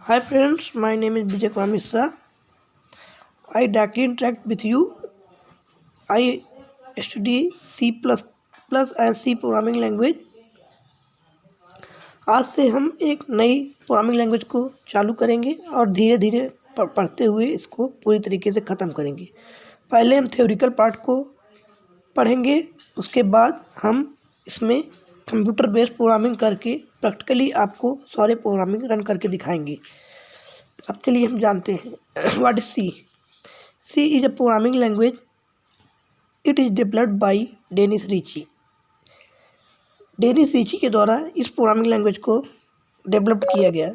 Hi friends, my name is Vijay Kumar Mishra. I directly interact with you. I study C++ and C programming language. आज से हम एक नई programming language को चालू करेंगे और धीरे धीरे पढ़ते हुए इसको पूरी तरीके से ख़त्म करेंगे। पहले हम थ्योरिकल पार्ट को पढ़ेंगे, उसके बाद हम इसमें कंप्यूटर बेस्ड प्रोग्रामिंग करके प्रैक्टिकली आपको सारे प्रोग्रामिंग रन करके दिखाएंगे। अब चलिए हम जानते हैं what is C. C is a programming language. It is developed by Dennis Ritchie. Dennis Ritchie के द्वारा इस प्रोग्रामिंग लैंग्वेज को डेवलप किया गया।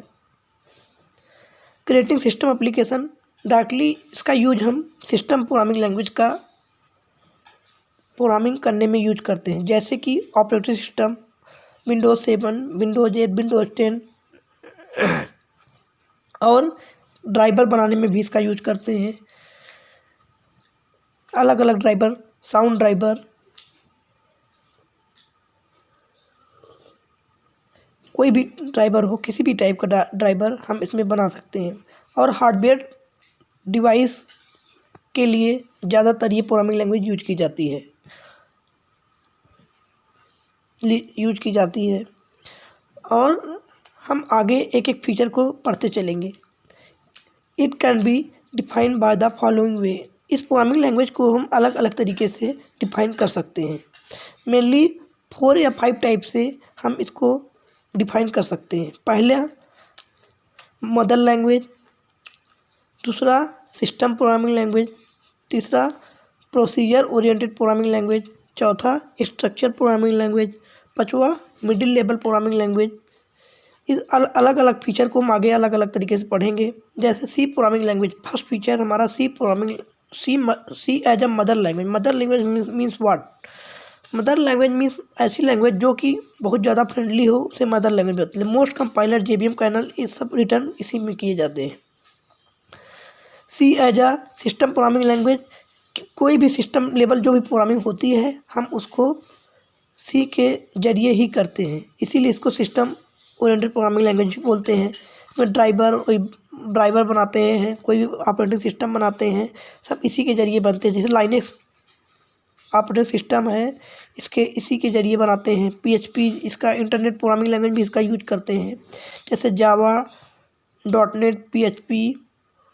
क्रिएटिंग सिस्टम एप्लीकेशन, डायरेक्टली इसका यूज हम सिस्टम प्रोग्रामिंग लैंग्वेज का प्रोग्रामिंग करने में यूज करते हैं, जैसे कि operating system, Windows 7, Windows 8, Windows 10 और ड्राइवर बनाने में भी इसका यूज करते हैं। अलग अलग ड्राइवर, साउंड ड्राइवर, कोई भी ड्राइवर हो, किसी भी टाइप का ड्राइवर हम इसमें बना सकते हैं। और हार्डवेयर डिवाइस के लिए ज़्यादातर ये प्रोग्रामिंग लैंग्वेज यूज की जाती है। और हम आगे एक एक फीचर को पढ़ते चलेंगे। It can be defined by the following वे। इस प्रोग्रामिंग लैंग्वेज को हम अलग अलग तरीके से डिफाइन कर सकते हैं। मेनली 4 या 5 टाइप से हम इसको डिफाइन कर सकते हैं। पहला मदर लैंग्वेज, दूसरा सिस्टम प्रोग्रामिंग लैंग्वेज, तीसरा प्रोसीजर ओरिएंटेड प्रोग्रामिंग लैंग्वेज, चौथा स्ट्रक्चर प्रोग्रामिंग लैंग्वेज, पांचवा मिडिल लेवल प्रोग्रामिंग लैंग्वेज। इस अलग अलग फीचर को हम आगे अलग अलग तरीके से पढ़ेंगे। जैसे C programming language, first feature हमारा C as a mother language. Mother language means what? Mother language means ऐसी लैंग्वेज जो कि बहुत ज़्यादा फ्रेंडली हो, उसे मदर लैंग्वेज होती है। मोस्ट कंपाइलर, जेवीएम कर्नल, ये सब रिटर्न इसी में किए जाते हैं। C as a system programming language, कोई भी सिस्टम लेवल जो भी प्रोग्रामिंग होती है हम उसको सी के जरिए ही करते हैं, इसीलिए इसको सिस्टम ओरिएंटेड प्रोग्रामिंग लैंग्वेज बोलते हैं। इसमें ड्राइवर बनाते हैं, कोई भी ऑपरेटिंग सिस्टम बनाते हैं, सब इसी के जरिए बनते हैं। जैसे लाइनेक्स ऑपरेटिंग सिस्टम है, इसी के जरिए बनाते हैं। PHP, इसका इंटरनेट प्रोग्रामिंग लैंग्वेज भी इसका यूज करते हैं। जैसे जावा, .NET, PHP,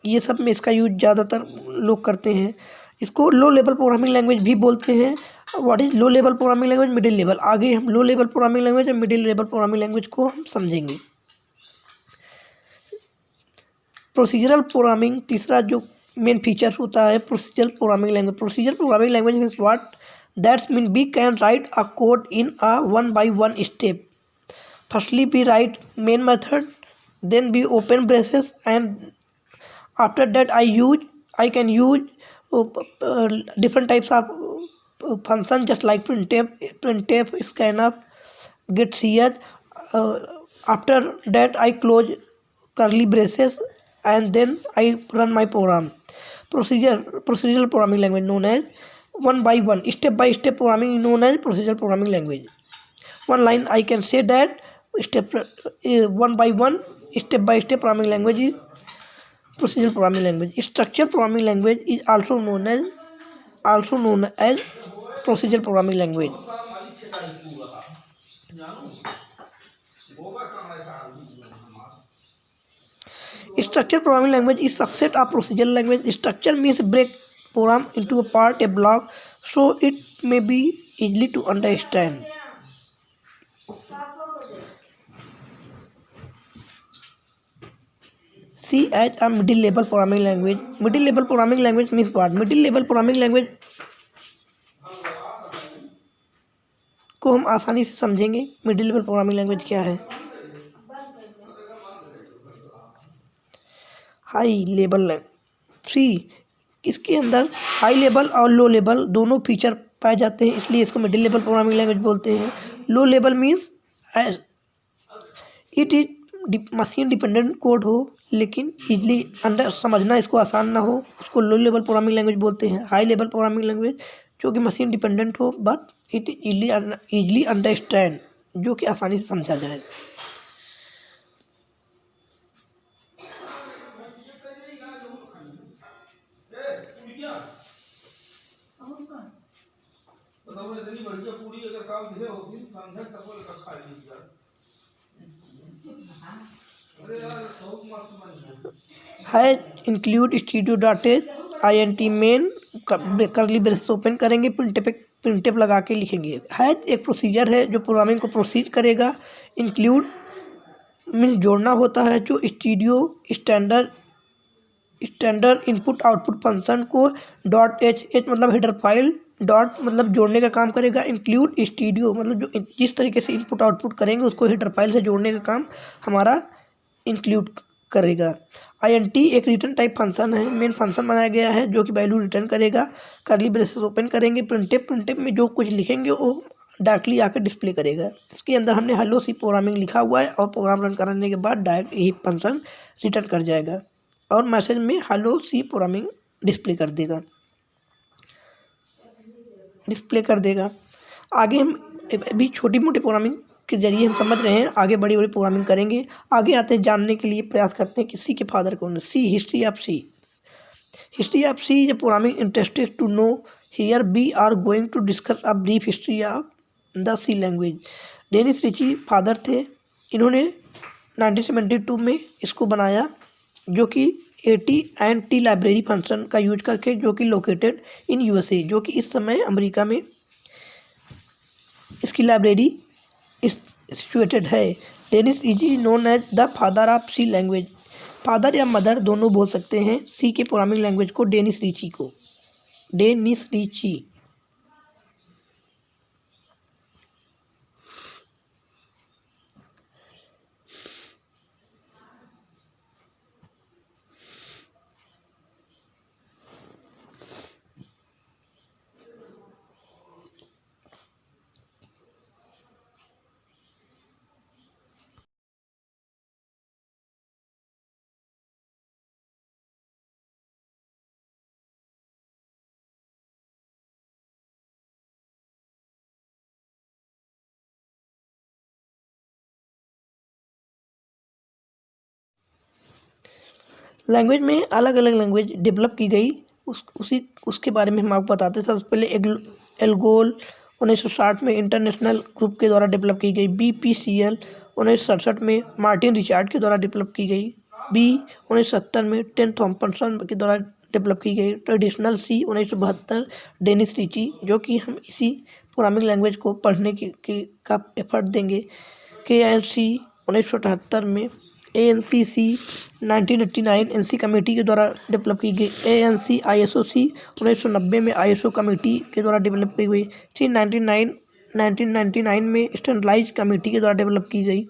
ये सब में इसका यूज ज़्यादातर लोग करते हैं। इसको लो लेवल प्रोग्रामिंग लैंग्वेज भी बोलते हैं। What is low level programming language, middle level. आगे हम लो लेवल प्रोग्रामिंग लैंग्वेज और मिडिल लेवल प्रोग्रामिंग लैंग्वेज को हम समझेंगे। प्रोसीजरल प्रोग्रामिंग, तीसरा जो मेन फीचर होता है procedural programming language. Procedure programming language means what? That's mean we can write a code in a 1 by 1 step. Firstly we write main method, then we open braces, and after that I can use different types of function, just like printf, scanf, getch. After that I close curly braces and then I run my program. Procedural programming language known as 1 by 1 step by step programming known as procedural programming language. One line I can say that 1 by 1 step by step programming language is procedural programming language. Structure programming language is also known as procedural programming language. Structure programming language is subset of procedural language. Structure means break program into a part, a block, so it may be easily to understand. C as a middle level programming language. Middle level programming language means what? Middle level programming language को हम आसानी से समझेंगे। Middle level programming language क्या है? High level सी, इसके अंदर high level और लो लेवल दोनों फीचर पाए जाते हैं, इसलिए इसको मिडिल लेवल प्रोग्रामिंग लैंग्वेज बोलते हैं। Low level means it is machine dependent code हो, लेकिन इजली समझना इसको आसान ना हो, उसको लो लेवल प्रोग्रामिंग लैंग्वेज बोलते हैं। हाई लेवल प्रोग्रामिंग लैंग्वेज जो कि मशीन डिपेंडेंट हो बट इट इजली अंडरस्टैंड, जो कि आसानी से समझा जाए। है include studio dot h INT main curly braces open करेंगे, प्रिंटफ लगा के लिखेंगे। है एक प्रोसीजर है जो प्रोग्रामिंग को प्रोसीज करेगा। इंक्लूड मीन्स जोड़ना होता है, जो studio standard input output function को .h मतलब हेडर फाइल, डॉट मतलब जोड़ने का काम करेगा। इंक्लूड स्टूडियो मतलब जो जिस तरीके से इनपुट आउटपुट करेंगे उसको हेडर फाइल से जोड़ने का काम हमारा इंक्लूड करेगा। INT एक रिटर्न टाइप फंक्शन है, मेन फंक्शन बनाया गया है जो कि वैल्यू रिटर्न करेगा। करली ब्रेसेस ओपन करेंगे, प्रिंटफ में जो कुछ लिखेंगे वो डायरेक्टली आकर डिस्प्ले करेगा। इसके अंदर हमने हेलो सी प्रोग्रामिंग लिखा हुआ है और प्रोग्राम रन करने के बाद डायरेक्ट यही फंक्शन रिटर्न कर जाएगा और मैसेज में हेलो सी प्रोग्रामिंग डिस्प्ले कर देगा। आगे हम अभी छोटी मोटी प्रोग्रामिंग के जरिए हम समझ रहे हैं, आगे बड़ी बड़ी प्रोग्रामिंग करेंगे। आगे आते हैं, जानने के लिए प्रयास करते हैं कि सी के फादर कौन है। History of C the programming interested to know here we are going to discuss a brief history of the C language. Dennis Ritchie father थे, इन्होंने 1972 में इसको बनाया, जो कि AT&T लाइब्रेरी फंक्शन का यूज करके, जो कि लोकेटेड इन USA, जो कि इस समय अमेरिका में इसकी लाइब्रेरी सिचुएटेड है। Dennis is known as the father of C language. Father या मदर दोनों बोल सकते हैं सी के प्रोग्रामिंग लैंग्वेज को, डेनिस रिची। लैंग्वेज में अलग अलग लैंग्वेज डेवलप की गई, उसके बारे में हम आपको बताते हैं। सबसे पहले एल्गोल 1960 में इंटरनेशनल ग्रुप के द्वारा डेवलप की गई। BPCL 1967 में मार्टिन रिचार्ड के द्वारा डेवलप की गई। B 1970 में टेन थॉम्पसन के द्वारा डेवलप की गई। ट्रेडिशनल सी 1972 डेनिस रिची, जो कि हम इसी प्रोग्रामिंग लैंग्वेज को पढ़ने का एफर्ट देंगे। KNC 1978 में। ANCC 1989 NC कमेटी के द्वारा डेवलप की गई। ANC ISOC 1990 में ISO कमेटी के द्वारा डेवलप की गई। 1999 में स्टैंडर्डाइज कमेटी के द्वारा डेवलप की गई।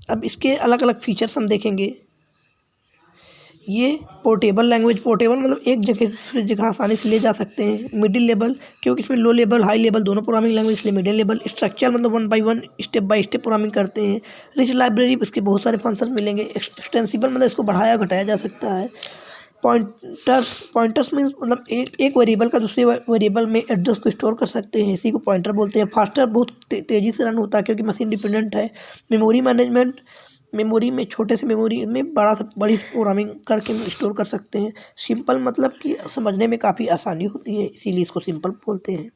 अब इसके अलग अलग फीचर्स हम देखेंगे। ये पोर्टेबल लैंग्वेज, पोर्टेबल मतलब एक जगह से दूसरी जगह आसानी से ले जा सकते हैं। मिडिल लेवल, क्योंकि इसमें लो लेवल हाई लेवल दोनों प्रोग्रामिंग लैंग्वेज, इसलिए मिडिल लेवल। स्ट्रक्चर मतलब 1 by 1 step by step programming करते हैं। रिच लाइब्रेरी, इसके बहुत सारे फंक्शन मिलेंगे। एक्सटेंसिबल मतलब इसको बढ़ाया घटाया जा सकता है। पॉइंटर्स मीन्स मतलब एक वेरिएबल का दूसरे वेरिएबल में एड्रेस को स्टोर कर सकते हैं, इसी को पॉइंटर बोलते हैं। फास्टर, बहुत तेज़ी से रन होता है क्योंकि मशीन डिपेंडेंट है। मेमोरी मैनेजमेंट, मेमोरी में छोटे से मेमोरी में बड़ी प्रोग्रामिंग करके स्टोर कर सकते हैं। सिंपल मतलब कि समझने में काफ़ी आसानी होती है, इसीलिए इसको सिंपल बोलते हैं।